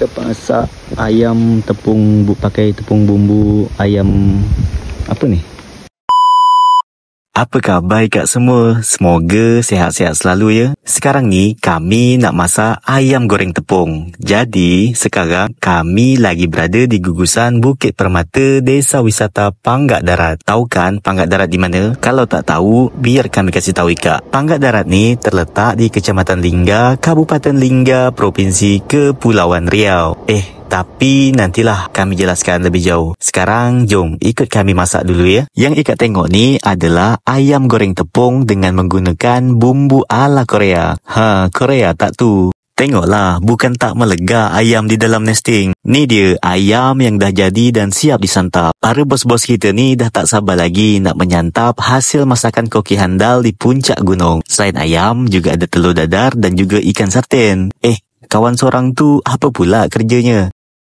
Kita masak ayam tepung pakai tepung bumbu ayam apa ni? Apa khabar kak semua? Semoga sihat-sihat selalu ya. Sekarang ni kami nak masak ayam goreng tepung. Jadi sekarang kami lagi berada di gugusan Bukit Permata, Desa Wisata Panggak Darat. Tahu kan Panggak Darat di mana? Kalau tak tahu, biar kami kasih tahu kak. Panggak Darat ni terletak di Kecamatan Lingga, Kabupaten Lingga, Provinsi Kepulauan Riau. Tapi nantilah kami jelaskan lebih jauh. Sekarang jom ikut kami masak dulu ya. Yang ikat tengok ni adalah ayam goreng tepung dengan menggunakan bumbu ala Korea. Korea tak tu? Tengoklah, bukan tak melega ayam di dalam nesting. Ni dia ayam yang dah jadi dan siap disantap. Para bos-bos kita ni dah tak sabar lagi nak menyantap hasil masakan koki handal di puncak gunung. Selain ayam, juga ada telur dadar dan juga ikan sarden. Kawan seorang tu apa pula kerjanya?